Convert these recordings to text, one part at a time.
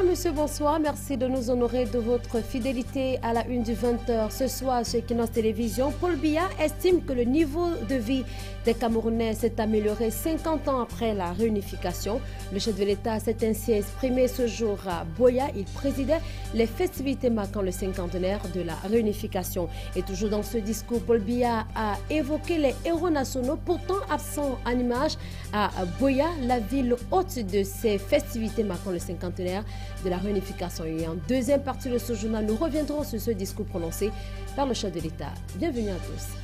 Mesdames, Messieurs, bonsoir. Merci de nous honorer de votre fidélité à la une du 20h. Ce soir, chez Kinos Télévision, Paul Biya estime que le niveau de vie des Camerounais s'est amélioré 50 ans après la réunification. Le chef de l'État s'est ainsi exprimé ce jour à Buea. Il présidait les festivités marquant le cinquantenaire de la réunification. Et toujours dans ce discours, Paul Biya a évoqué les héros nationaux pourtant absents en image à Buea, la ville hôte de ces festivités marquant le cinquantenaire de la réunification. Et en deuxième partie de ce journal, nous reviendrons sur ce discours prononcé par le chef de l'État. Bienvenue à tous.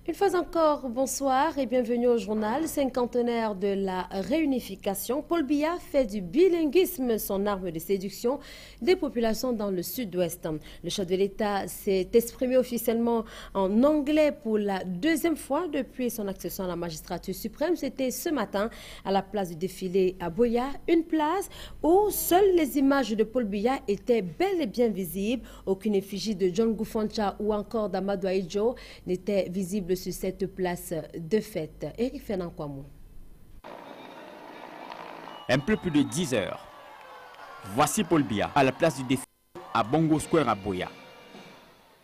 Une fois encore, bonsoir et bienvenue au journal cinquantenaire de la réunification. Paul Biya fait du bilinguisme son arme de séduction des populations dans le sud-ouest. Le chef de l'État s'est exprimé officiellement en anglais pour la deuxième fois depuis son accession à la magistrature suprême. C'était ce matin à la place du défilé à Buea, une place où seules les images de Paul Biya étaient bel et bien visibles. Aucune effigie de John Gufoncha ou encore d'Amadou Ahidjo n'était visible sur cette place de fête. Eric Fernand Kwamou. Un peu plus de 10 heures. Voici Paul Biya à la place du défilé à Bongo Square à Buea.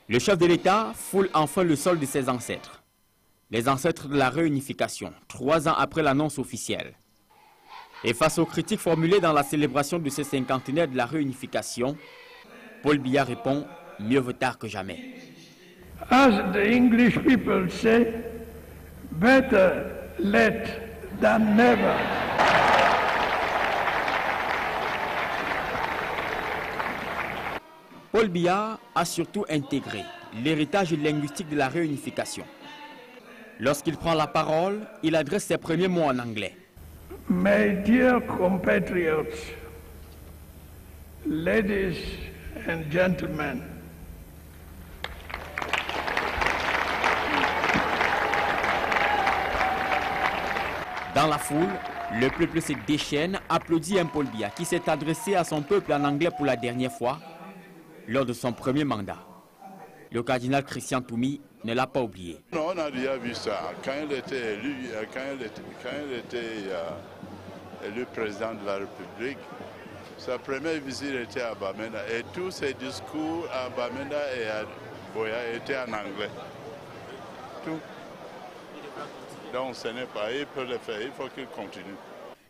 Le chef de l'État foule enfin le sol de ses ancêtres. Les ancêtres de la réunification, 3 ans après l'annonce officielle. Et face aux critiques formulées dans la célébration de ce cinquantenaire de la réunification, Paul Biya répond « Mieux vaut tard que jamais ». As the English people say, better late than never. Paul Biya a surtout intégré l'héritage linguistique de la réunification. Lorsqu'il prend la parole, il adresse ses premiers mots en anglais. My dear compatriots, ladies and gentlemen, dans la foule, le peuple se déchaîne, applaudit un Paul Biya qui s'est adressé à son peuple en anglais pour la dernière fois lors de son premier mandat. Le cardinal Christian Toumi ne l'a pas oublié. Non, on a déjà vu ça. Quand il était élu président de la République, sa première visite était à Bamenda et tous ses discours à Bamenda et à Buea étaient en anglais. Tout. Donc ce n'est pas, il peut le faire, il faut qu'il continue.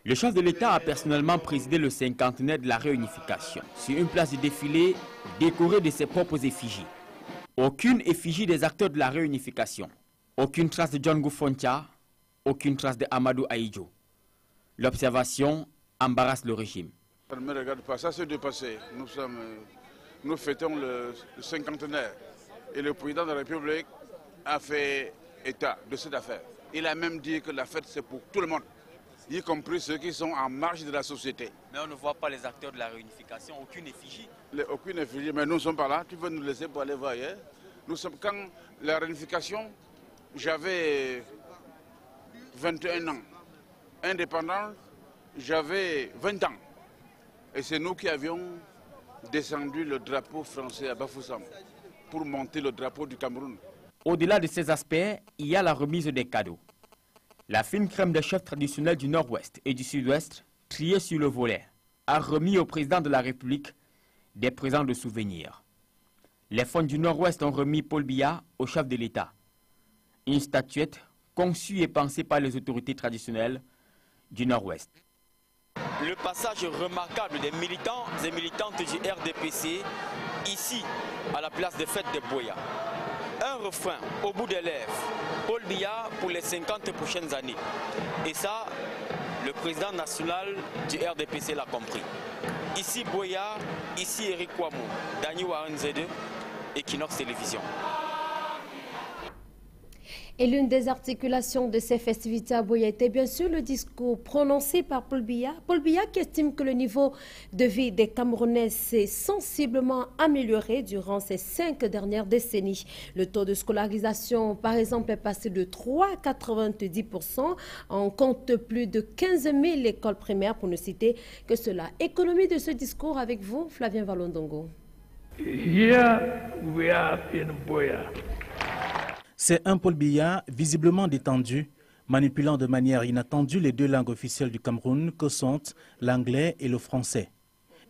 Le chef de l'État a personnellement présidé le cinquantenaire de la réunification sur une place de défilé décorée de ses propres effigies. Aucune effigie des acteurs de la réunification, aucune trace de John Gufoncha, aucune trace de Amadou Ahidjo. L'observation embarrasse le régime. Ne me regarde pas, ça s'est dépassé. Nous fêtons le cinquantenaire et le président de la République a fait état de cette affaire. Il a même dit que la fête c'est pour tout le monde, y compris ceux qui sont en marge de la société. Mais on ne voit pas les acteurs de la réunification, aucune effigie. Aucune effigie, mais nous ne sommes pas là. Tu veux nous laisser pour aller voir ailleurs. Quand la réunification, j'avais 21 ans. Indépendant, j'avais 20 ans. Et c'est nous qui avions descendu le drapeau français à Bafoussam pour monter le drapeau du Cameroun. Au-delà de ces aspects, il y a la remise des cadeaux. La fine crème des chefs traditionnels du nord-ouest et du sud-ouest, triée sur le volet, a remis au président de la République des présents de souvenirs. Les fonds du nord-ouest ont remis Paul Biya au chef de l'État. Une statuette conçue et pensée par les autorités traditionnelles du nord-ouest. Le passage remarquable des militants et militantes du RDPC, ici, à la place des fêtes de Buea. Un refrain au bout des lèvres, Paul Biya pour les 50 prochaines années. Et ça, le président national du RDPC l'a compris. Ici Buea, ici Eric Kwamou, Dani Warren Z2 et Kinox Télévision. Et l'une des articulations de ces festivités à Buea était bien sûr le discours prononcé par Paul Biya. Paul Biya qui estime que le niveau de vie des Camerounais s'est sensiblement amélioré durant ces 5 dernières décennies. Le taux de scolarisation, par exemple, est passé de 3 à 90%. On compte plus de 15 000 écoles primaires pour ne citer que cela. Économie de ce discours avec vous, Flavien Valondongo. Here we are in Buea. C'est un Paul Biya visiblement détendu, manipulant de manière inattendue les deux langues officielles du Cameroun que sont l'anglais et le français.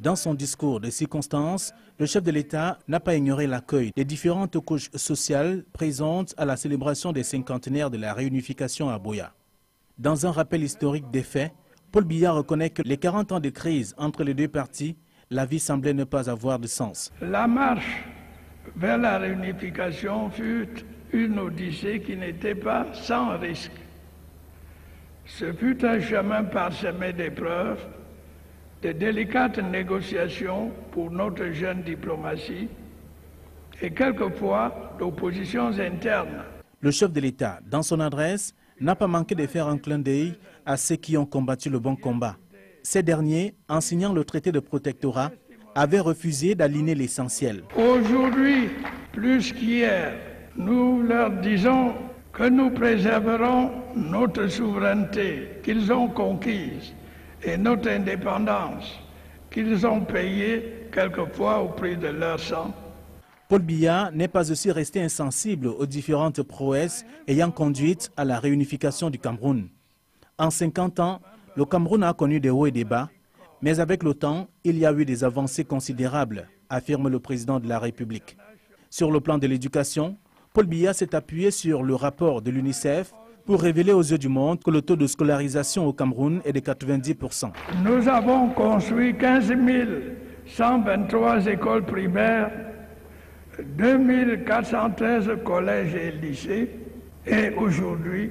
Dans son discours de circonstance, le chef de l'État n'a pas ignoré l'accueil des différentes couches sociales présentes à la célébration des cinquantenaires de la réunification à Buea. Dans un rappel historique des faits, Paul Biya reconnaît que les 40 ans de crise entre les deux parties, la vie semblait ne pas avoir de sens. La marche vers la réunification fut une odyssée qui n'était pas sans risque. Ce fut un chemin parsemé d'épreuves, de délicates négociations pour notre jeune diplomatie et quelquefois d'oppositions internes. Le chef de l'État, dans son adresse, n'a pas manqué de faire un clin d'œil à ceux qui ont combattu le bon combat. Ces derniers, en signant le traité de protectorat, avaient refusé d'aligner l'essentiel. Aujourd'hui, plus qu'hier, nous leur disons que nous préserverons notre souveraineté qu'ils ont conquise et notre indépendance qu'ils ont payée quelquefois au prix de leur sang. Paul Biya n'est pas aussi resté insensible aux différentes prouesses ayant conduit à la réunification du Cameroun. En 50 ans, le Cameroun a connu des hauts et des bas, mais avec le temps, il y a eu des avancées considérables, affirme le président de la République. Sur le plan de l'éducation, Paul Biya s'est appuyé sur le rapport de l'UNICEF pour révéler aux yeux du monde que le taux de scolarisation au Cameroun est de 90%. Nous avons construit 15 123 écoles primaires, 2413 collèges et lycées, et aujourd'hui,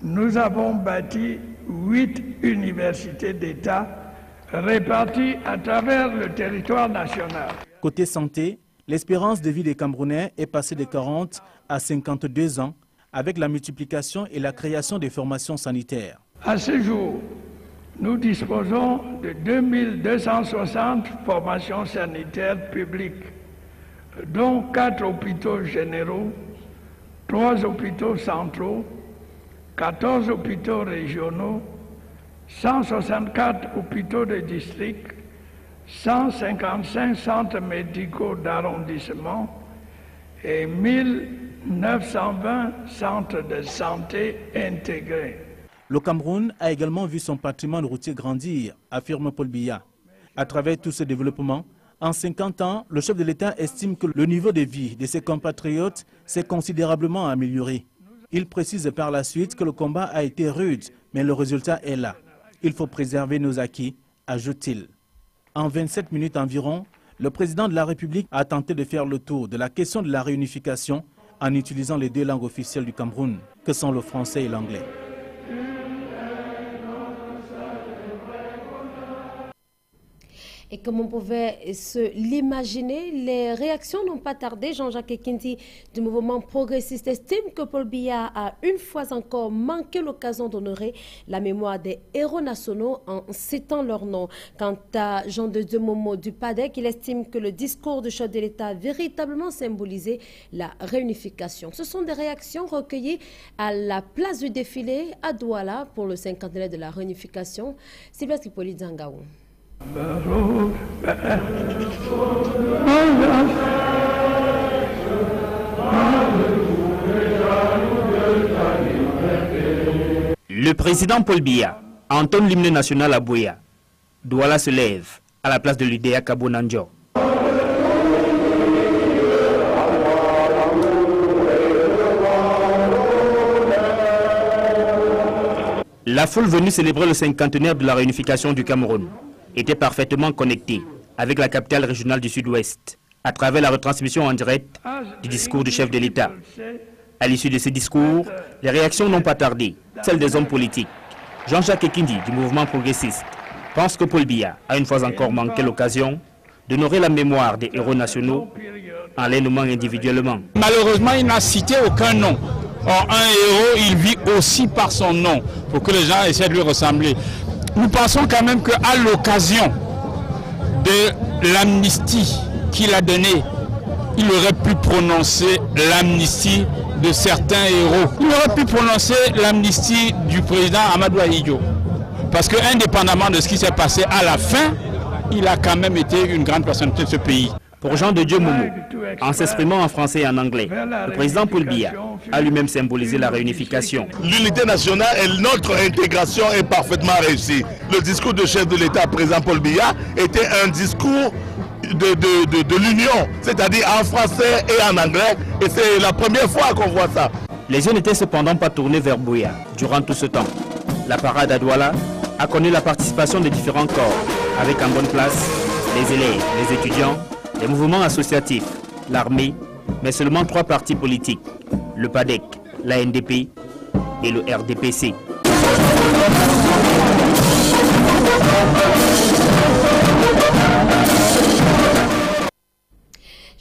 nous avons bâti 8 universités d'État réparties à travers le territoire national. Côté santé, l'espérance de vie des Camerounais est passée de 40 à 52 ans avec la multiplication et la création des formations sanitaires. À ce jour, nous disposons de 2260 formations sanitaires publiques, dont 4 hôpitaux généraux, 3 hôpitaux centraux, 14 hôpitaux régionaux, 164 hôpitaux de district, 155 centres médicaux d'arrondissement et 1920 centres de santé intégrés. Le Cameroun a également vu son patrimoine routier grandir, affirme Paul Biya. À travers tout ce développement, en 50 ans, le chef de l'État estime que le niveau de vie de ses compatriotes s'est considérablement amélioré. Il précise par la suite que le combat a été rude, mais le résultat est là. Il faut préserver nos acquis, ajoute-t-il. En 27 minutes environ, le président de la République a tenté de faire le tour de la question de la réunification en utilisant les deux langues officielles du Cameroun, que sont le français et l'anglais. Et comme on pouvait se l'imaginer, les réactions n'ont pas tardé. Jean-Jacques Ekinti du mouvement progressiste estime que Paul Biya a une fois encore manqué l'occasion d'honorer la mémoire des héros nationaux en citant leur nom. Quant à Jean de Dieu Momo du PADEC, il estime que le discours du chef de l'État a véritablement symbolisé la réunification. Ce sont des réactions recueillies à la place du défilé à Douala pour le 50e de la réunification. Sylvestre Hippolyte Zangaou. Le président Paul Biya entonne l'hymne national à Buea. Douala se lève à la place de l'UDA Kabo Nanjo. La foule venue célébrer le 50e de la réunification du Cameroun était parfaitement connectée avec la capitale régionale du Sud-Ouest à travers la retransmission en direct du discours du chef de l'État. À l'issue de ce discours, les réactions n'ont pas tardé, celles des hommes politiques. Jean-Jacques Ekinti du mouvement progressiste pense que Paul Biya a une fois encore manqué l'occasion d'honorer la mémoire des héros nationaux en les nommant individuellement. Malheureusement, il n'a cité aucun nom. Or, un héros, il vit aussi par son nom, pour que les gens essaient de lui ressembler. Nous pensons quand même qu'à l'occasion de l'amnistie qu'il a donnée, il aurait pu prononcer l'amnistie de certains héros. Il aurait pu prononcer l'amnistie du président Amadou Ahidjo. Parce que indépendamment de ce qui s'est passé à la fin, il a quand même été une grande personnalité de ce pays. Pour Jean de Dieu Moumou, en s'exprimant en français et en anglais, le président Paul Biya a lui-même symbolisé la réunification. L'unité nationale et notre intégration est parfaitement réussie. Le discours du chef de l'État, président Paul Biya, était un discours de l'union, c'est-à-dire en français et en anglais, et c'est la première fois qu'on voit ça. Les yeux n'étaient cependant pas tournés vers Buea durant tout ce temps. La parade à Douala a connu la participation des différents corps, avec en bonne place les élèves, les étudiants, les mouvements associatifs, l'armée, mais seulement 3 partis politiques, le PADEC, la NDP et le RDPC.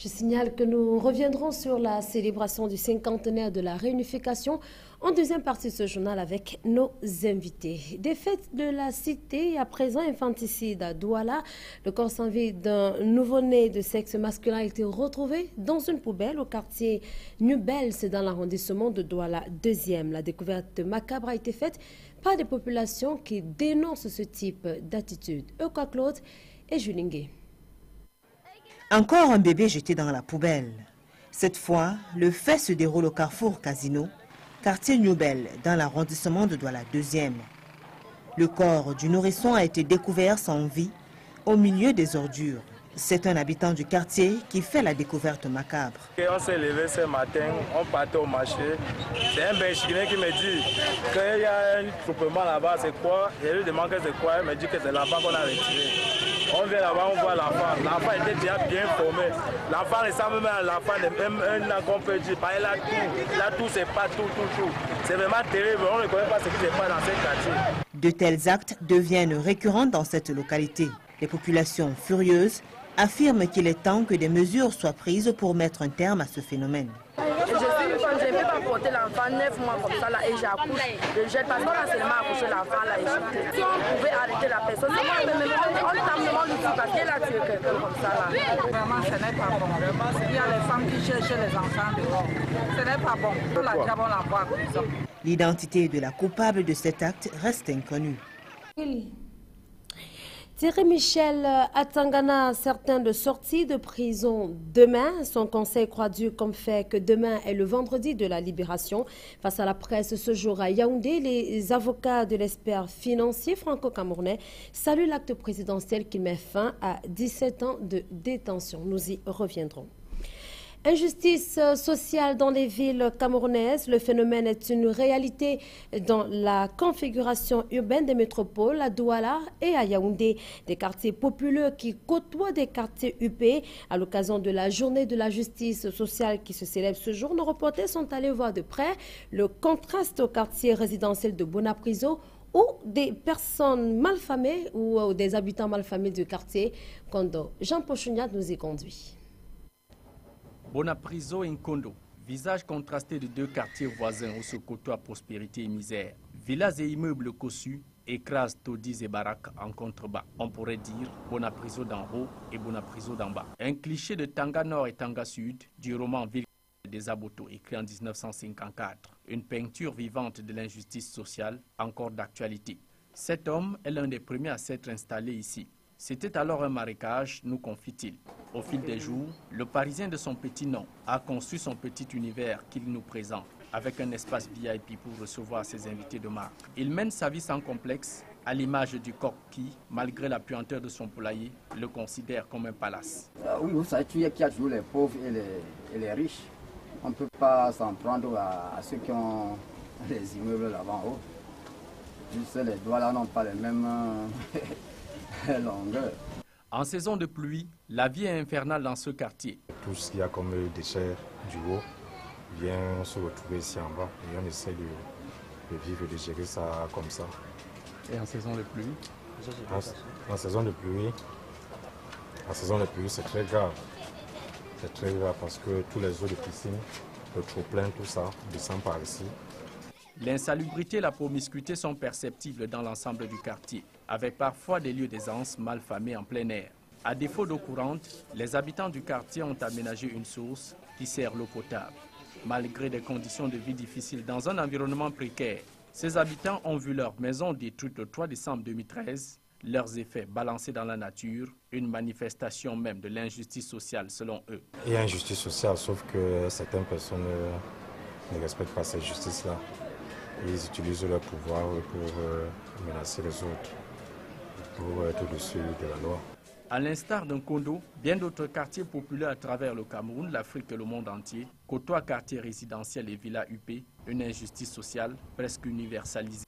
Je signale que nous reviendrons sur la célébration du 50e de la réunification en deuxième partie de ce journal avec nos invités. Des fêtes de la cité et à présent infanticide à Douala, le corps sans vie d'un nouveau-né de sexe masculin a été retrouvé dans une poubelle au quartier Nubel, c'est dans l'arrondissement de Douala 2e. La découverte macabre a été faite par des populations qui dénoncent ce type d'attitude. Euka Claude et Julingue. Encore un bébé jeté dans la poubelle. Cette fois, le fait se déroule au carrefour Casino, quartier Nubel, dans l'arrondissement de Douala 2e. Le corps du nourrisson a été découvert sans vie au milieu des ordures. C'est un habitant du quartier qui fait la découverte macabre. On s'est levé ce matin, on partait au marché. C'est un Benchiguiné qui me dit qu'il y a un troupement là-bas, c'est quoi? Je lui demande que c'est quoi, il me dit que c'est l'enfant qu'on a retiré. On vient là-bas, on voit l'enfant. L'enfant était déjà bien formé. L'enfant ressemble même à l'enfant de même un an qu'on peut dire. Il a tout, c'est pas tout. C'est vraiment terrible, on ne connaît pas ce qui se passe dans ce quartier. De tels actes deviennent récurrents dans cette localité. Les populations furieuses affirme qu'il est temps que des mesures soient prises pour mettre un terme à ce phénomène. Je ne peux pas porter l'enfant 9 mois comme ça là, et j'accouche. Je jette parce qu'on a seulement accouché l'enfant là et jeté. Si on pouvait arrêter la personne, on t'amène le parce qu'elle a tué quelqu'un comme ça là. Vraiment, ce n'est pas bon. Il y a les femmes qui cherchent les enfants dehors. Ce n'est pas bon. On la diable, on l'envoie en prison. L'identité de la coupable de cet acte reste inconnue. Thierry Michel Atangana, certain de sortie de prison demain. Son conseil croit dur comme fait que demain est le vendredi de la libération. Face à la presse ce jour à Yaoundé, les avocats de l'expert financier franco-camerounais saluent l'acte présidentiel qui met fin à 17 ans de détention. Nous y reviendrons. Injustice sociale dans les villes camerounaises. Le phénomène est une réalité dans la configuration urbaine des métropoles à Douala et à Yaoundé. Des quartiers populeux qui côtoient des quartiers huppés. À l'occasion de la journée de la justice sociale qui se célèbre ce jour, nos reporters sont allés voir de près le contraste au quartier résidentiel de Bonapriso où des personnes malfamées ou des habitants malfamés du quartier Kondo. Jean Pochougnat nous y conduit. Bonapriso et Nkondo, visage contrasté de 2 quartiers voisins où se côtoient prospérité et misère. Villas et immeubles cossus écrasent taudis et baraques en contrebas. On pourrait dire Bonapriso d'en haut et Bonapriso d'en bas. Un cliché de Tanga Nord et Tanga Sud du roman Ville des Aboto, écrit en 1954. Une peinture vivante de l'injustice sociale, encore d'actualité. Cet homme est l'un des premiers à s'être installé ici. C'était alors un marécage, nous confie-t-il. Au fil des jours, le Parisien de son petit nom a conçu son petit univers qu'il nous présente, avec un espace VIP pour recevoir ses invités de marque. Il mène sa vie sans complexe, à l'image du coq qui, malgré la puanteur de son poulailler, le considère comme un palace. Oui, vous savez qu'il y a toujours les pauvres et les riches. On ne peut pas s'en prendre à ceux qui ont les immeubles là-bas en haut. Juste les doigts là n'ont pas les mêmes longueurs. En saison de pluie, la vie est infernale dans ce quartier. Tout ce qu'il y a comme déchets du haut vient se retrouver ici en bas et on essaie de vivre et de gérer ça comme ça. Et en saison de pluie? En saison de pluie, c'est très grave. C'est très grave parce que tous les eaux de piscine, le trop-plein, tout ça, descend par ici. L'insalubrité et la promiscuité sont perceptibles dans l'ensemble du quartier, avec parfois des lieux d'aisance mal famés en plein air. À défaut d'eau courante, les habitants du quartier ont aménagé une source qui sert l'eau potable. Malgré des conditions de vie difficiles dans un environnement précaire, ces habitants ont vu leur maison détruite le 3 décembre 2013 leurs effets balancés dans la nature, une manifestation même de l'injustice sociale selon eux. Il y a injustice sociale, sauf que certaines personnes ne respectent pas cette justice-là. Ils utilisent leur pouvoir pour menacer les autres, pour être au-dessus de la loi. À l'instar d'un Kondo, bien d'autres quartiers populaires à travers le Cameroun, l'Afrique et le monde entier côtoient quartiers résidentiels et villas huppées, une injustice sociale presque universalisée.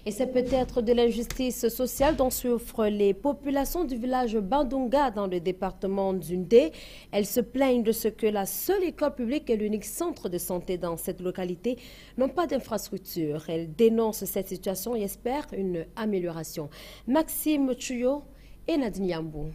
Et c'est peut-être de l'injustice sociale dont souffrent les populations du village Bandunga dans le département d'Undé. Elles se plaignent de ce que la seule école publique et l'unique centre de santé dans cette localité n'ont pas d'infrastructure. Elles dénoncent cette situation et espèrent une amélioration. Maxime Chuyo et Nadine Yambou.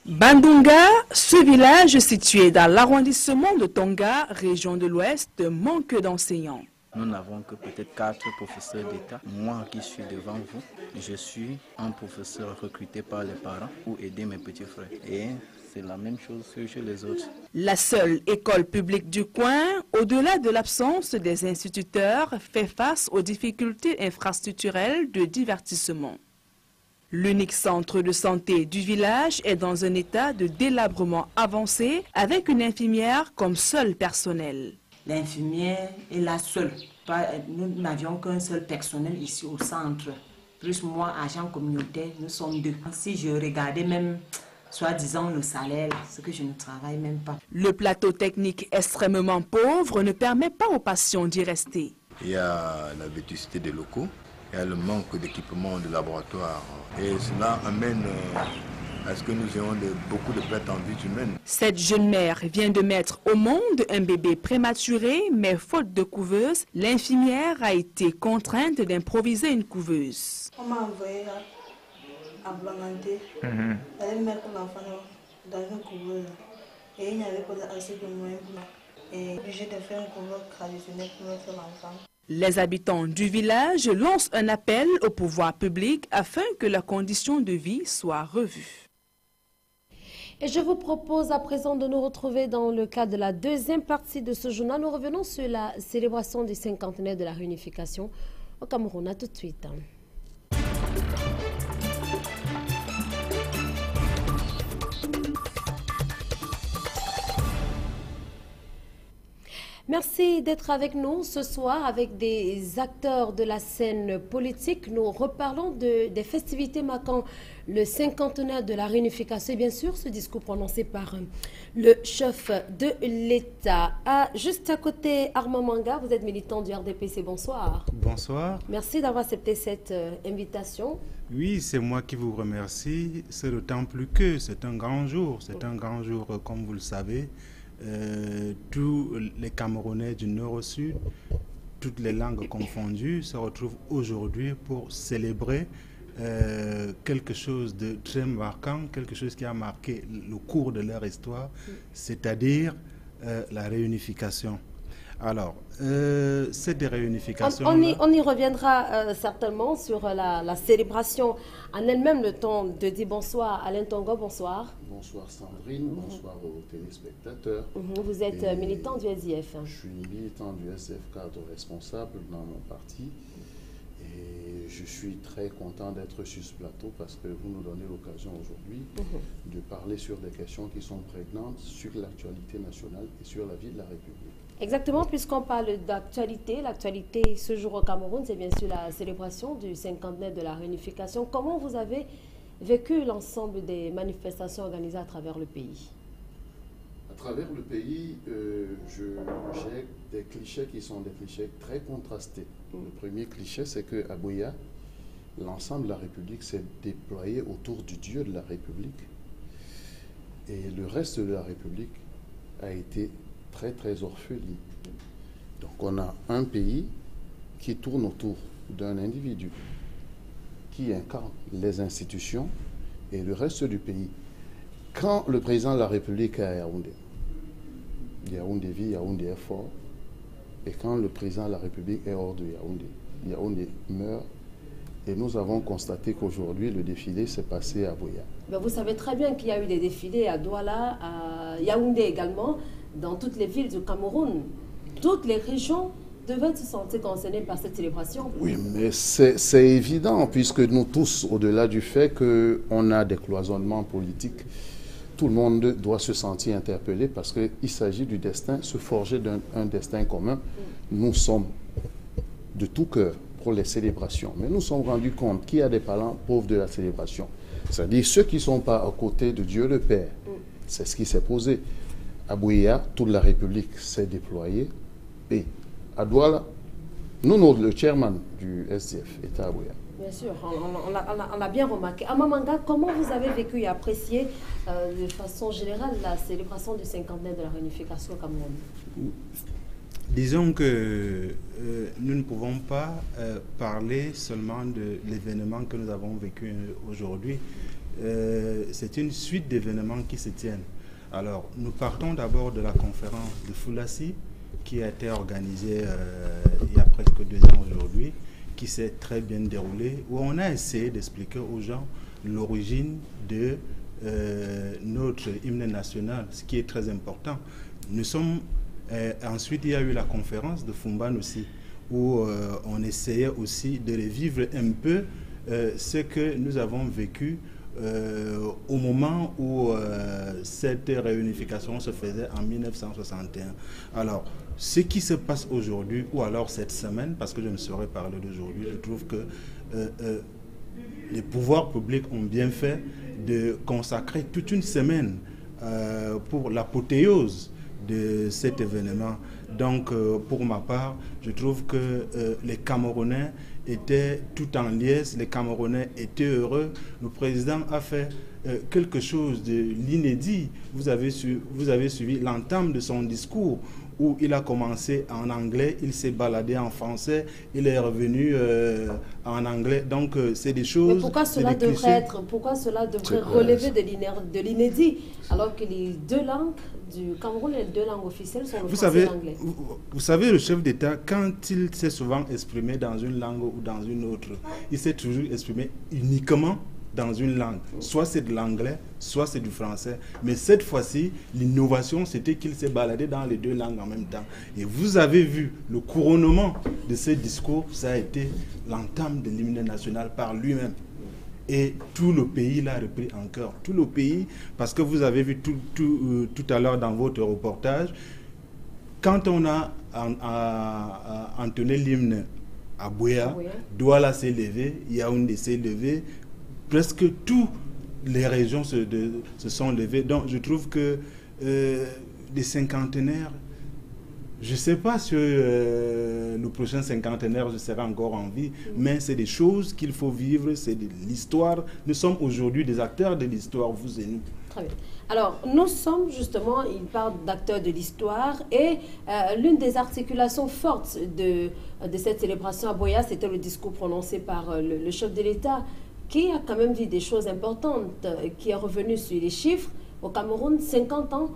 Bandunga, ce village situé dans l'arrondissement de Tonga, région de l'Ouest, manque d'enseignants. Nous n'avons que peut-être 4 professeurs d'État. Moi qui suis devant vous, je suis un professeur recruté par les parents pour aider mes petits frères. Et c'est la même chose que chez les autres. La seule école publique du coin, au-delà de l'absence des instituteurs, fait face aux difficultés infrastructurelles de divertissement. L'unique centre de santé du village est dans un état de délabrement avancé avec une infirmière comme seul personnel. L'infirmière est la seule. Nous n'avions qu'un seul personnel ici au centre. Plus moi, agent communautaire, nous sommes 2. Si je regardais même, soi-disant, le salaire, ce que je ne travaille même pas. Le plateau technique extrêmement pauvre ne permet pas aux patients d'y rester. Il y a la vétusté des locaux, il y a le manque d'équipement de laboratoire. Et cela amène à ce que nous ayons beaucoup de pertes en vie humaine. Cette jeune mère vient de mettre au monde un bébé prématuré, mais faute de couveuse, l'infirmière a été contrainte d'improviser une couveuse. On m'a envoyé à Blancanté, d'aller mettre l'enfant dans une couveuse. Et il n'y avait pas assez de moyens pour moi. Et obligé de faire une couveuse traditionnelle pour mettre l'enfant. Les habitants du village lancent un appel au pouvoir public afin que leurs conditions de vie soient revues. Et je vous propose à présent de nous retrouver dans le cadre de la deuxième partie de ce journal. Nous revenons sur la célébration du cinquantenaire de la réunification au Cameroun. À tout de suite. Merci d'être avec nous ce soir avec des acteurs de la scène politique. Nous reparlons des festivités marquant le cinquantenaire de la réunification et bien sûr ce discours prononcé par le chef de l'État. Juste à côté, Armand Manga, vous êtes militant du RDPC. Bonsoir. Bonsoir. Merci d'avoir accepté cette invitation. Oui, c'est moi qui vous remercie. C'est d'autant plus que c'est un grand jour. C'est un grand jour, comme vous le savez. Tous les Camerounais du nord au sud, toutes les langues confondues, se retrouvent aujourd'hui pour célébrer quelque chose de très marquant, quelque chose qui a marqué le cours de leur histoire, c'est-à-dire la réunification. Alors, cette réunification... On y reviendra certainement sur la célébration en elle-même. Le temps de dire bonsoir. Alain Tongo, bonsoir. Bonsoir Sandrine, bonsoir aux téléspectateurs. Vous êtes militant du SIF. Je suis militant du SIF, cadre responsable dans mon parti. Et je suis très content d'être sur ce plateau parce que vous nous donnez l'occasion aujourd'hui de parler sur des questions qui sont prégnantes sur l'actualité nationale et sur la vie de la République. Exactement, puisqu'on parle d'actualité, l'actualité ce jour au Cameroun, c'est bien sûr la célébration du cinquantenaire de la réunification. Comment vous avez vécu l'ensemble des manifestations organisées à travers le pays? À travers le pays, j'ai des clichés qui sont des clichés très contrastés. Le premier cliché, c'est qu'à Buea, l'ensemble de la République s'est déployé autour du Dieu de la République. Et le reste de la République a été très orpheline. Donc on a un pays qui tourne autour d'un individu qui incarne les institutions et le reste du pays. Quand le président de la République est à Yaoundé, Yaoundé vit, Yaoundé est fort, et quand le président de la République est hors de Yaoundé, Yaoundé meurt, et nous avons constaté qu'aujourd'hui le défilé s'est passé à Buea. Ben vous savez très bien qu'il y a eu des défilés à Douala, à Yaoundé également, dans toutes les villes du Cameroun. Toutes les régions devaient se sentir concernés par cette célébration. Oui, mais c'est évident, puisque nous tous, au-delà du fait qu'on a des cloisonnements politiques, tout le monde doit se sentir interpellé parce qu'il s'agit du destin, se forger d'un destin commun. Nous sommes de tout cœur pour les célébrations, mais nous nous sommes rendus compte qu'il y a des parents pauvres de la célébration. C'est-à-dire ceux qui ne sont pas à côté de Dieu le Père. C'est ce qui s'est posé. À Buea, toute la République s'est déployée. Et à Douala, nous, le chairman du SDF est à Buea. Bien sûr, on l'a bien remarqué. À Mamanga, comment vous avez vécu et apprécié de façon générale la célébration du 50e de la réunification au Cameroun? Disons que nous ne pouvons pas parler seulement de l'événement que nous avons vécu aujourd'hui. C'est une suite d'événements qui se tiennent. Alors, nous partons d'abord de la conférence de Foulassi qui a été organisée il y a presque 2 ans aujourd'hui, qui s'est très bien déroulée, où on a essayé d'expliquer aux gens l'origine de notre hymne national, ce qui est très important. Nous sommes... ensuite, il y a eu la conférence de Fumban aussi, où on essayait aussi de revivre un peu ce que nous avons vécu au moment où cette réunification se faisait en 1961. Alors, ce qui se passe aujourd'hui, ou alors cette semaine, parce que je ne saurais parler d'aujourd'hui, je trouve que les pouvoirs publics ont bien fait de consacrer toute une semaine pour l'apothéose de cet événement. Donc, pour ma part, je trouve que les Camerounais étaient tout en liesse, les Camerounais étaient heureux. Le président a fait quelque chose de l'inédit. Vous avez suivi l'entame de son discours où il a commencé en anglais, il s'est baladé en français, il est revenu en anglais. Donc, c'est des choses... Mais pourquoi cela devrait relever de l'inédit alors que les 2 langues du Cameroun, les 2 langues officielles sont le français et l'anglais? Vous savez, le chef d'État, quand il s'est souvent exprimé dans une langue ou dans une autre, il s'est toujours exprimé uniquement dans une langue. Soit c'est de l'anglais, soit c'est du français. Mais cette fois-ci, l'innovation, c'était qu'il s'est baladé dans les 2 langues en même temps. Et vous avez vu le couronnement de ce discours, ça a été l'entame de l'hymne national par lui-même. Et tout le pays l'a repris en cœur. Tout le pays, parce que vous avez vu tout à l'heure dans votre reportage, quand on a entonné l'hymne à Buea, Douala s'est levé, Yaoundé s'est levé, presque toutes les régions se sont levées. Donc je trouve que les cinquantenaires, je ne sais pas si le prochain cinquantenaire je serai encore en vie, mais c'est des choses qu'il faut vivre, c'est de l'histoire. Nous sommes aujourd'hui des acteurs de l'histoire, vous et nous. Très bien. Alors, nous sommes justement, il parle d'acteurs de l'histoire, et l'une des articulations fortes de cette célébration à Buea, c'était le discours prononcé par le chef de l'État, qui a quand même dit des choses importantes, qui est revenu sur les chiffres. Au Cameroun, 50 ans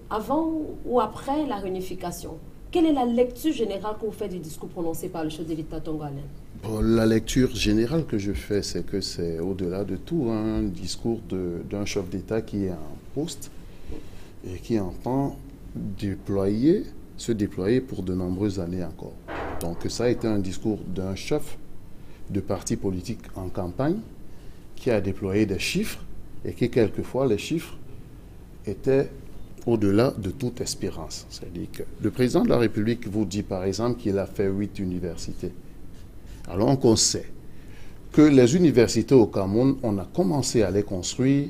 avant ou après la réunification. Quelle est la lecture générale que vous faites du discours prononcé par le chef de l'État tongolais? La lecture générale que je fais, c'est que c'est au-delà de tout un discours d'un chef d'État qui est en poste et qui entend se déployer pour de nombreuses années encore. Donc ça a été un discours d'un chef de parti politique en campagne qui a déployé des chiffres et qui quelquefois les chiffres étaient au-delà de toute espérance. C'est-à-dire que le président de la République vous dit par exemple qu'il a fait 8 universités. Alors qu'on sait que les universités au Cameroun, on a commencé à les construire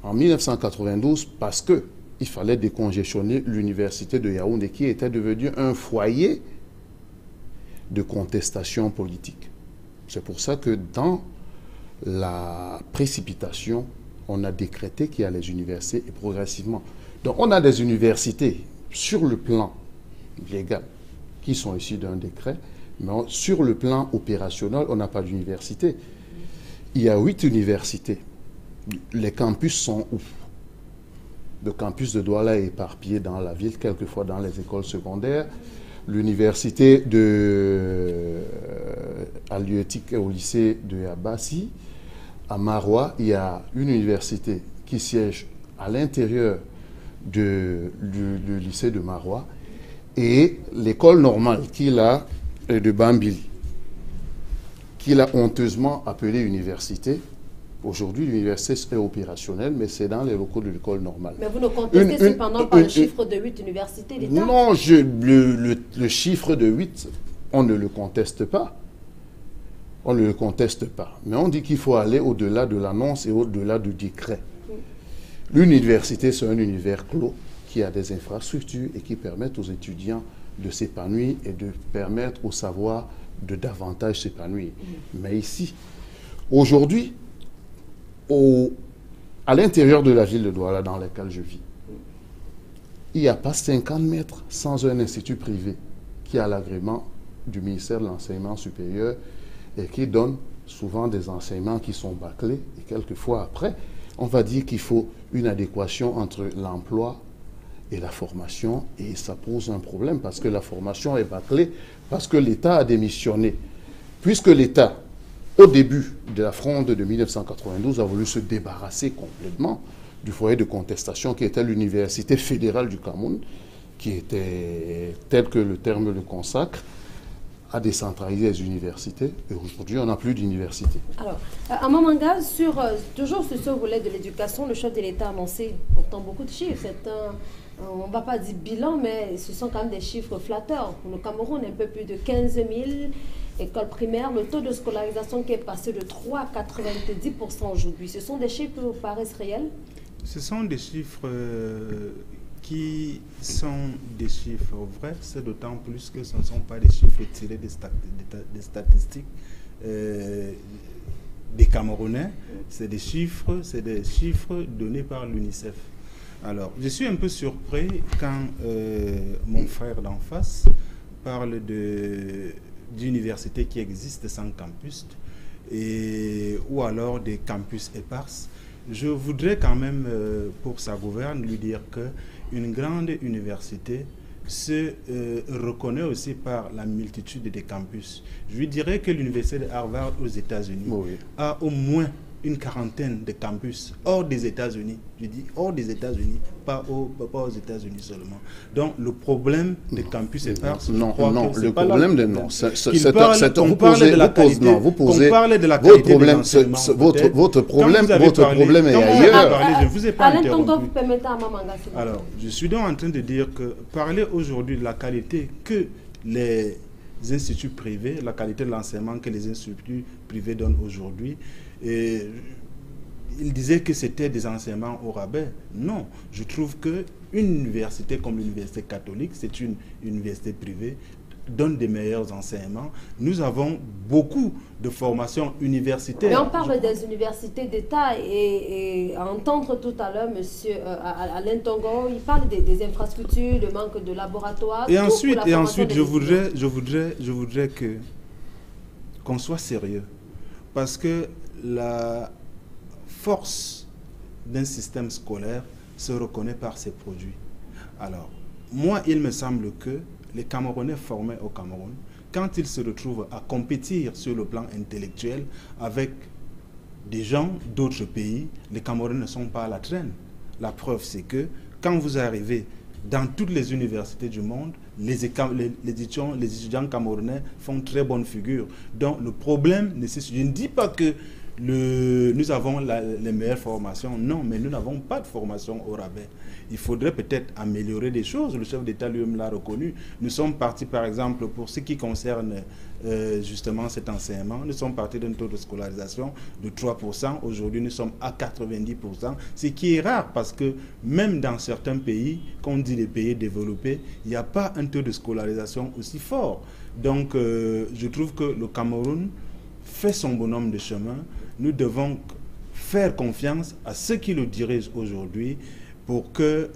en 1992 parce qu'il fallait décongestionner l'université de Yaoundé qui était devenue un foyer de contestation politique. C'est pour ça que dans la précipitation, on a décrété qu'il y a les universités et progressivement. Donc on a des universités sur le plan légal qui sont issues d'un décret, mais sur le plan opérationnel, on n'a pas d'université. Il y a 8 universités. Les campus sont où? Le campus de Douala est éparpillé dans la ville, quelquefois dans les écoles secondaires. L'université halieutique au lycée de Yabassi. À Maroua, il y a une université qui siège à l'intérieur du lycée de Maroua. Et l'école normale qu'il a de Bambili, qu'il a honteusement appelée université, aujourd'hui l'université est opérationnelle, mais c'est dans les locaux de l'école normale. Mais vous ne contestez cependant pas le chiffre de 8 universités d'État? Non, le chiffre de 8, on ne le conteste pas. On ne le conteste pas. Mais on dit qu'il faut aller au-delà de l'annonce et au-delà du décret. L'université, c'est un univers clos qui a des infrastructures et qui permettent aux étudiants de s'épanouir et de permettre au savoir de davantage s'épanouir. Mais ici, aujourd'hui, à l'intérieur de la ville de Douala dans laquelle je vis, il n'y a pas 50 mètres sans un institut privé qui a l'agrément du ministère de l'Enseignement supérieur et qui donne souvent des enseignements qui sont bâclés. Et quelquefois après, on va dire qu'il faut une adéquation entre l'emploi et la formation. Et ça pose un problème parce que la formation est bâclée, parce que l'État a démissionné. Puisque l'État, au début de la fronde de 1992, a voulu se débarrasser complètement du foyer de contestation qui était l'Université fédérale du Cameroun, qui était, tel que le terme le consacre, à décentraliser les universités. Et aujourd'hui, on n'a plus d'université. Alors, à Mamanga, toujours sur ce volet de l'éducation, le chef de l'État a annoncé pourtant beaucoup de chiffres. C'est on ne va pas dire bilan, mais ce sont quand même des chiffres flatteurs. Pour le Cameroun, un peu plus de 15 000 écoles primaires. Le taux de scolarisation qui est passé de 3 à 90% aujourd'hui. Ce sont des chiffres qui vous paraissent réels? Ce sont des chiffres qui sont des chiffres vrais, c'est d'autant plus que ce ne sont pas des chiffres tirés des statistiques des Camerounais, c'est des chiffres donnés par l'UNICEF. Alors, je suis un peu surpris quand mon frère d'en face parle d'universités qui existent sans campus, ou alors des campus éparses. Je voudrais quand même, pour sa gouverne, lui dire qu'une grande université se reconnaît aussi par la multitude des campus. Je lui dirais que l'université de Harvard aux États-Unis a au moins une quarantaine de campus hors des États-Unis. Je dis hors des États-Unis, pas aux États-Unis seulement. Donc le problème des campus éparses, non, je crois non, que le pas problème là, de non, vous parlez de la qualité, votre problème est ailleurs. Je vous ai pas interrompu. Alors, alors, je suis donc en train de dire que parler aujourd'hui de la qualité que les instituts privés, la qualité de l'enseignement que les instituts privés donnent aujourd'hui, et il disait que c'était des enseignements au rabais. Non, je trouve qu'une université comme l'université catholique, c'est une université privée, donne des meilleurs enseignements. Nous avons beaucoup de formations universitaires. Mais on parle des universités d'État et à entendre tout à l'heure, M. Alain Tongo, il parle des infrastructures, le manque de laboratoires. Et ensuite, je voudrais qu'on soit sérieux. Parce que la force d'un système scolaire se reconnaît par ses produits. Alors, moi, il me semble que les Camerounais formés au Cameroun, quand ils se retrouvent à compétir sur le plan intellectuel avec des gens d'autres pays, les Camerounais ne sont pas à la traîne. La preuve, c'est que quand vous arrivez dans toutes les universités du monde, les étudiants camerounais font très bonne figure. Donc le problème, je ne dis pas que nous avons les meilleures formations, non, mais nous n'avons pas de formation au rabais. Il faudrait peut-être améliorer des choses. Le chef d'État lui-même l'a reconnu. Nous sommes partis, par exemple, pour ce qui concerne justement cet enseignement, nous sommes partis d'un taux de scolarisation de 3%. Aujourd'hui, nous sommes à 90%, ce qui est rare parce que même dans certains pays, qu'on dit les pays développés, il n'y a pas un taux de scolarisation aussi fort. Donc, je trouve que le Cameroun fait son bonhomme de chemin. Nous devons faire confiance à ceux qui le dirigent aujourd'hui pour que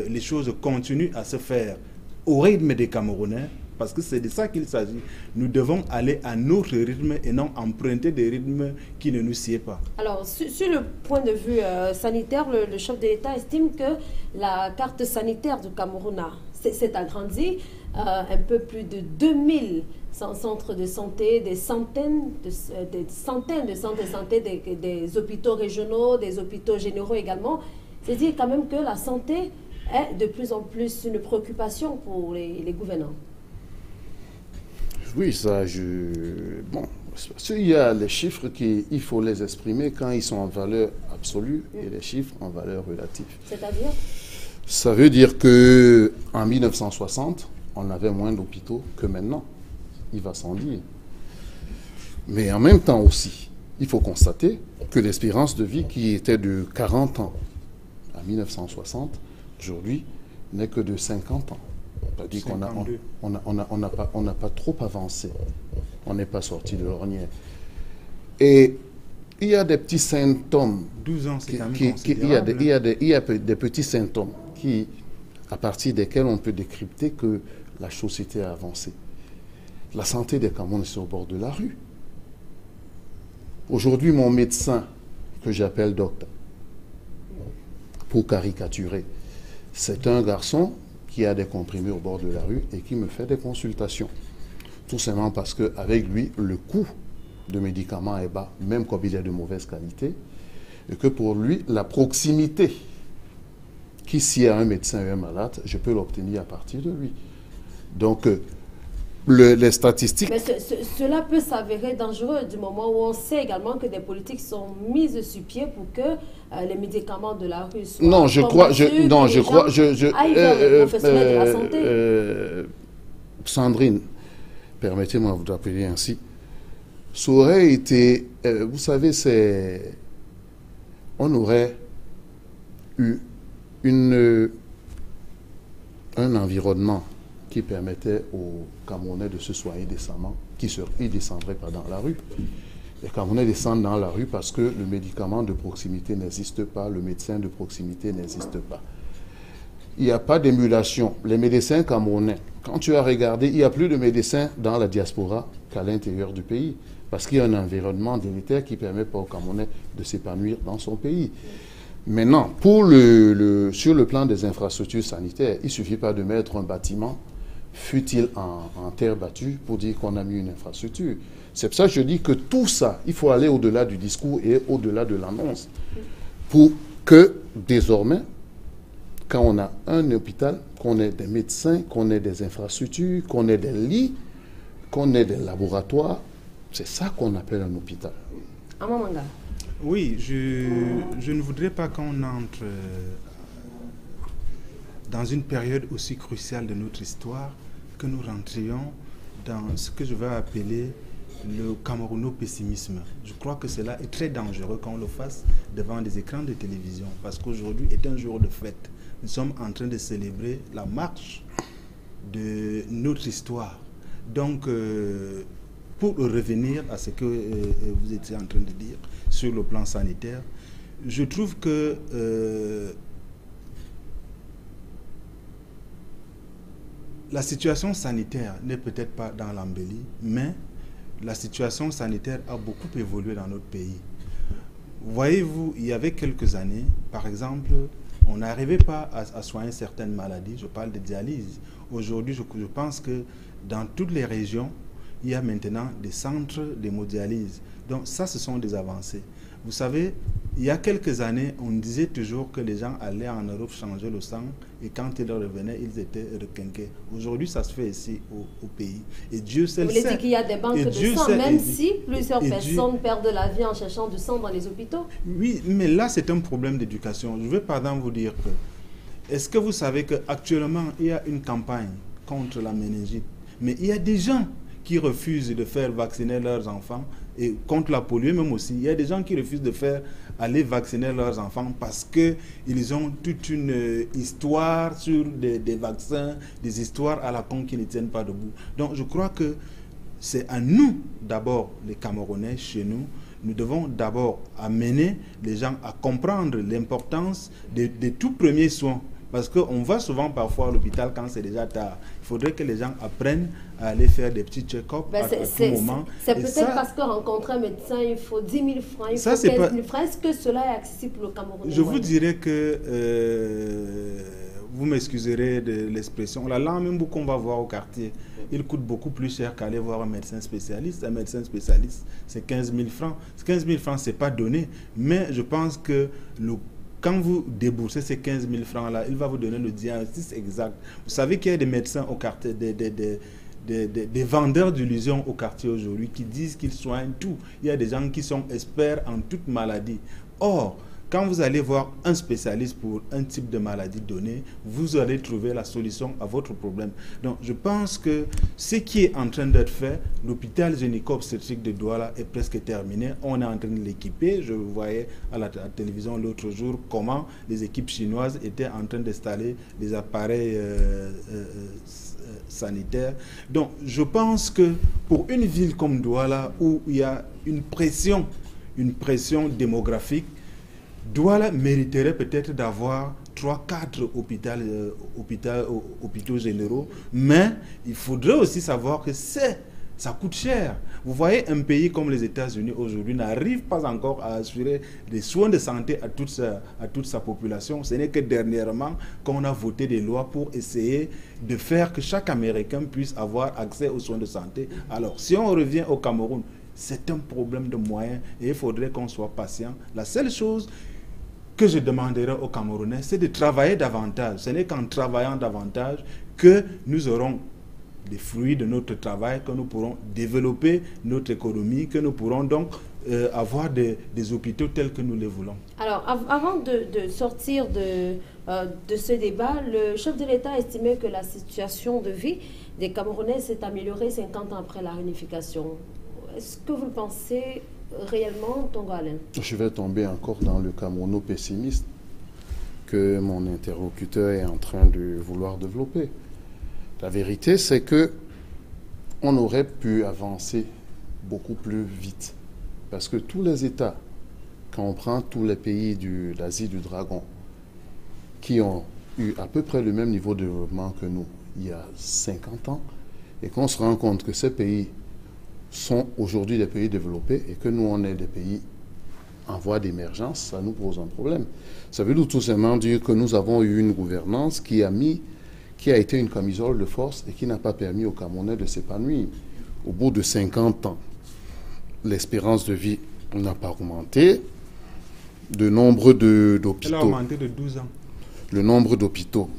les choses continuent à se faire au rythme des Camerounais, parce que c'est de ça qu'il s'agit. Nous devons aller à notre rythme et non emprunter des rythmes qui ne nous sied pas. Alors, sur le point de vue sanitaire, le chef de l'État estime que la carte sanitaire du Cameroun s'est agrandie, un peu plus de 2000 centres de santé, des centaines de centres de santé, des hôpitaux régionaux, des hôpitaux généraux également. C'est dire quand même que la santé est de plus en plus une préoccupation pour les gouvernants. Oui, ça, bon, il y a les chiffres qu'il faut les exprimer quand ils sont en valeur absolue et les chiffres en valeur relative. C'est-à-dire? Ça veut dire qu'en 1960, on avait moins d'hôpitaux que maintenant. Il va sans dire. Mais en même temps aussi, il faut constater que l'espérance de vie qui était de 40 ans en 1960, aujourd'hui, n'est que de 50 ans. C'est-à-dire qu'on n'a pas trop avancé. On n'est pas sorti de l'ornière. Et il y a des petits symptômes. 12 ans, c'est il y a des petits symptômes à partir desquels on peut décrypter que la société a avancé. La santé des Camerounais, c'est au bord de la rue. Aujourd'hui, mon médecin, que j'appelle docteur, pour caricaturer, c'est un garçon qui a des comprimés au bord de la rue et qui me fait des consultations. Tout simplement parce qu'avec lui, le coût de médicaments est bas, même quand il est de mauvaise qualité, et que pour lui, la proximité, qui s'il y a un médecin et un malade, je peux l'obtenir à partir de lui. Donc, les statistiques... Mais cela peut s'avérer dangereux du moment où on sait également que des politiques sont mises sur pied pour que les médicaments de la rue soient... Non, je crois... aillent vers les professionnels de la santé. Sandrine, permettez-moi de vous appeler ainsi. Ça aurait été... vous savez, on aurait eu un environnement qui permettait aux Camerounais de se soigner décemment, ils ne descendraient pas dans la rue. Les Camerounais descendent dans la rue parce que le médicament de proximité n'existe pas, le médecin de proximité n'existe pas. Il n'y a pas d'émulation. Les médecins camerounais, quand tu as regardé, il n'y a plus de médecins dans la diaspora qu'à l'intérieur du pays, parce qu'il y a un environnement délétère qui ne permet pas aux Camerounais de s'épanouir dans son pays. Maintenant, sur le plan des infrastructures sanitaires, il ne suffit pas de mettre un bâtiment, fût-il en terre battue, pour dire qu'on a mis une infrastructure. C'est pour ça que je dis que tout ça, il faut aller au-delà du discours et au-delà de l'annonce, pour que désormais, quand on a un hôpital, qu'on ait des médecins, qu'on ait des infrastructures, qu'on ait des lits, qu'on ait des laboratoires, c'est ça qu'on appelle un hôpital. Amamanga. Oui, je ne voudrais pas qu'on entre dans une période aussi cruciale de notre histoire que nous rentrions dans ce que je vais appeler le camerouno-pessimisme. Je crois que cela est très dangereux qu'on le fasse devant des écrans de télévision, parce qu'aujourd'hui est un jour de fête. Nous sommes en train de célébrer la marche de notre histoire. Donc, pour revenir à ce que vous étiez en train de dire sur le plan sanitaire, je trouve que la situation sanitaire n'est peut-être pas dans l'embellie, mais la situation sanitaire a beaucoup évolué dans notre pays. Voyez-vous, il y avait quelques années, par exemple, on n'arrivait pas à soigner certaines maladies. Je parle de dialyse. Aujourd'hui, je pense que dans toutes les régions, il y a maintenant des centres d'hémodialyse. Donc ça, ce sont des avancées. Vous savez, il y a quelques années, on disait toujours que les gens allaient en Europe changer le sang et quand ils revenaient, ils étaient requinqués. Aujourd'hui, ça se fait ici au pays. Et Dieu sait. Vous voulez dire qu'il y a des banques de sang, même si plusieurs personnes perdent la vie en cherchant du sang dans les hôpitaux? Oui, mais là, c'est un problème d'éducation. Je vais par exemple vous dire que, est-ce que vous savez qu'actuellement, il y a une campagne contre la méningite, mais il y a des gens qui refusent de faire vacciner leurs enfants, et contre la polio même aussi. Il y a des gens qui refusent de faire aller vacciner leurs enfants parce qu'ils ont toute une histoire sur des vaccins, des histoires à la con qui ne tiennent pas debout. Donc je crois que c'est à nous d'abord, les Camerounais, chez nous, nous devons d'abord amener les gens à comprendre l'importance des tout premiers soins. Parce qu'on va souvent parfois à l'hôpital quand c'est déjà tard. Il faudrait que les gens apprennent à aller faire des petits check-ups à tout moment. C'est peut-être parce que rencontrer un médecin, il faut 10 000 francs, il faut 15 000 francs. Est-ce que cela est accessible pour le Camerounais? Je vous dirais que, vous m'excuserez de l'expression, là même beaucoup qu'on va voir au quartier, il coûte beaucoup plus cher qu'aller voir un médecin spécialiste. Un médecin spécialiste, c'est 15 000 francs. 15 000 francs, ce n'est pas donné, mais je pense que quand vous déboursez ces 15 000 francs-là, il va vous donner le diagnostic exact. Vous savez qu'il y a des médecins au quartier, des vendeurs d'illusions au quartier aujourd'hui qui disent qu'ils soignent tout. Il y a des gens qui sont experts en toute maladie. Or, quand vous allez voir un spécialiste pour un type de maladie donnée, vous allez trouver la solution à votre problème. Donc, je pense que ce qui est en train d'être fait, l'hôpital gynéco-obstétrique de Douala est presque terminé. On est en train de l'équiper. Je voyais à la télévision l'autre jour comment les équipes chinoises étaient en train d'installer les appareils sanitaires. Donc, je pense que pour une ville comme Douala, où il y a une pression démographique, Douala mériterait peut-être d'avoir 3-4 hôpitaux généraux, mais il faudrait aussi savoir que ça coûte cher. Vous voyez, un pays comme les États-Unis aujourd'hui n'arrive pas encore à assurer des soins de santé à toute sa population. Ce n'est que dernièrement qu'on a voté des lois pour essayer de faire que chaque Américain puisse avoir accès aux soins de santé. Alors, si on revient au Cameroun, c'est un problème de moyens et il faudrait qu'on soit patient. La seule chose que je demanderai aux Camerounais, c'est de travailler davantage. Ce n'est qu'en travaillant davantage que nous aurons les fruits de notre travail, que nous pourrons développer notre économie, que nous pourrons donc avoir des hôpitaux tels que nous les voulons. Alors, avant de sortir de ce débat, le chef de l'État estimait que la situation de vie des Camerounais s'est améliorée 50 ans après la réunification. Est-ce que vous le pensez réellement, Tongo Alain? Je vais tomber encore dans le camerouno-pessimiste que mon interlocuteur est en train de vouloir développer. La vérité, c'est que on aurait pu avancer beaucoup plus vite. Parce que tous les États, quand on prend tous les pays de l'Asie du Dragon, qui ont eu à peu près le même niveau de développement que nous il y a 50 ans, et qu'on se rend compte que ces pays sont aujourd'hui des pays développés et que nous, on est des pays en voie d'émergence, ça nous pose un problème. Ça veut tout simplement dire que nous avons eu une gouvernance qui a été une camisole de force et qui n'a pas permis aux Camerounais de s'épanouir. Au bout de 50 ans, l'espérance de vie n'a pas augmenté. Le nombre d'hôpitaux... Elle a augmenté de 12 ans. Le nombre d'hôpitaux,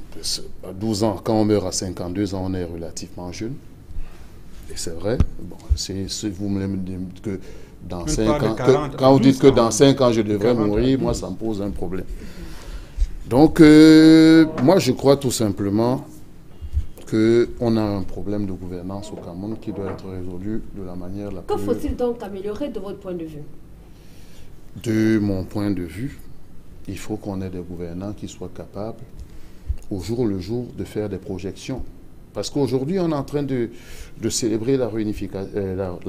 à 12 ans, quand on meurt à 52 ans, on est relativement jeune. Et c'est vrai, bon, vous me dites que dans 5 ans, quand vous dites que dans 5 ans je devrais mourir, moi ça me pose un problème. Donc, moi je crois tout simplement qu'on a un problème de gouvernance au Cameroun qui doit être résolu de la manière la plus... Que faut-il donc améliorer de votre point de vue? De mon point de vue, il faut qu'on ait des gouvernants qui soient capables, au jour le jour, de faire des projections. Parce qu'aujourd'hui, on est en train de célébrer la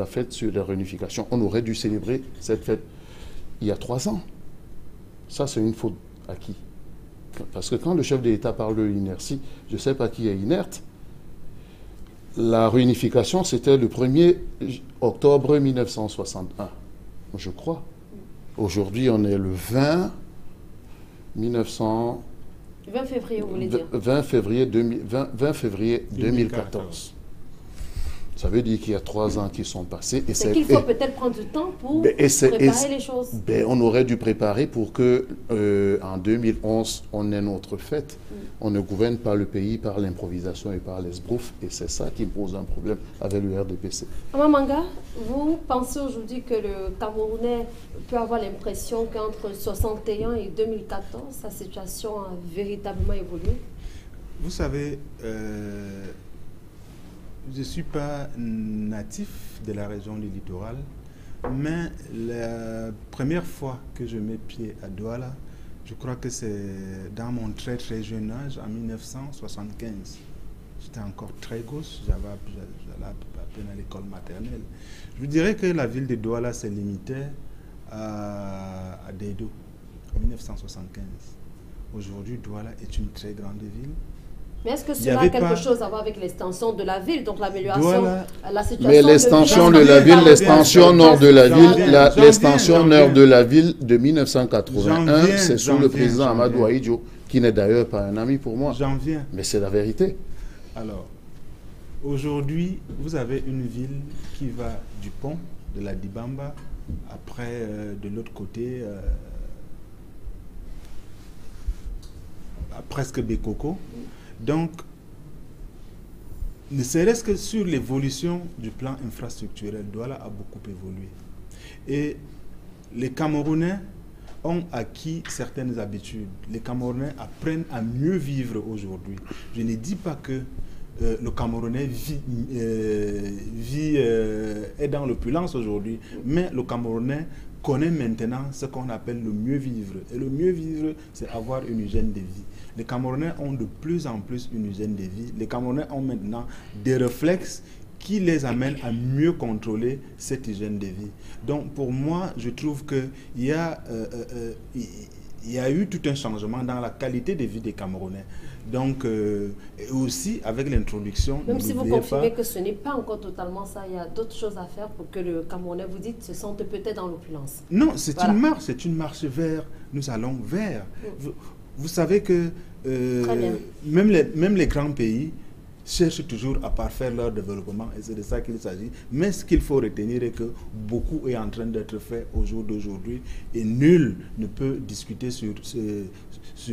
fête sur la réunification. On aurait dû célébrer cette fête il y a 3 ans. Ça, c'est une faute à qui? Parce que quand le chef de l'État parle de l'inertie, je ne sais pas qui est inerte. La réunification, c'était le 1er octobre 1961, je crois. Aujourd'hui, on est le 20 février, vous voulez dire 20 février 2014. Ça veut dire qu'il y a 3 ans qui sont passés. C'est qu'il faut peut-être prendre du temps pour préparer les choses. On aurait dû préparer pour que en 2011, on ait notre fête. On ne gouverne pas le pays par l'improvisation et par l'esbrouf. Et c'est ça qui pose un problème avec le RDPC. Amamanga, vous pensez aujourd'hui que le Camerounais peut avoir l'impression qu'entre 61 et 2014, sa situation a véritablement évolué? Vous savez... je ne suis pas natif de la région du littoral, mais la première fois que je mets pied à Douala, je crois que c'est dans mon très très jeune âge, en 1975. J'étais encore très gosse, j'allais à peine à l'école maternelle. Je vous dirais que la ville de Douala s'est limitée à Dedo, en 1975. Aujourd'hui, Douala est une très grande ville. Mais est-ce que cela a quelque chose à voir avec l'extension de la ville, donc l'amélioration, la situation? Mais l'extension de la ville, l'extension nord de la ville, l'extension nord de la ville de 1981, c'est sous le président Amadou Ahidjo, qui n'est d'ailleurs pas un ami pour moi. J'en viens. Mais c'est la vérité. Alors, aujourd'hui, vous avez une ville qui va du pont de la Dibamba, après de l'autre côté, presque Bekoko. Donc, ne serait-ce que sur l'évolution du plan infrastructurel, Douala a beaucoup évolué. Et les Camerounais ont acquis certaines habitudes. Les Camerounais apprennent à mieux vivre aujourd'hui. Je ne dis pas que le Camerounais est dans l'opulence aujourd'hui, mais le Camerounais connaît maintenant ce qu'on appelle le mieux vivre. Et le mieux vivre, c'est avoir une hygiène de vie. Les Camerounais ont de plus en plus une hygiène de vie. Les Camerounais ont maintenant des réflexes qui les amènent à mieux contrôler cette hygiène de vie. Donc pour moi, je trouve qu'il y a eu tout un changement dans la qualité de vie des Camerounais. Donc, et aussi avec l'introduction... Même si vous confirmez que ce n'est pas encore totalement ça, il y a d'autres choses à faire pour que le Camerounais, vous dites, se sente peut-être dans l'opulence. Non, c'est une marche vers... Nous allons vers... Vous savez que même les grands pays cherchent toujours à parfaire leur développement, et c'est de ça qu'il s'agit. Mais ce qu'il faut retenir est que beaucoup est en train d'être fait au jour d'aujourd'hui, et nul ne peut discuter sur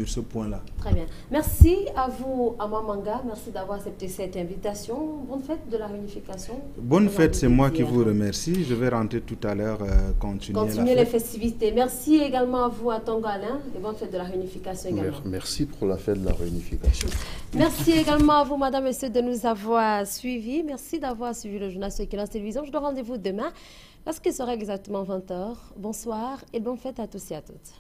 ce point-là. Très bien. Merci à vous, Ama Manga. Merci d'avoir accepté cette invitation. Bonne fête de la réunification. Bonne fête, c'est moi qui vous remercie. Je vais rentrer tout à l'heure, continuer les festivités. Merci également à vous, à Tongo Alain, et bonne fête de la réunification également. Merci pour la fête de la réunification. Merci également à vous, madame, messieurs, de nous avoir suivis. Merci d'avoir suivi le journal sur Equinos Télévision. Je donne rendez-vous demain parce qu'il sera exactement 20h. Bonsoir et bonne fête à tous et à toutes.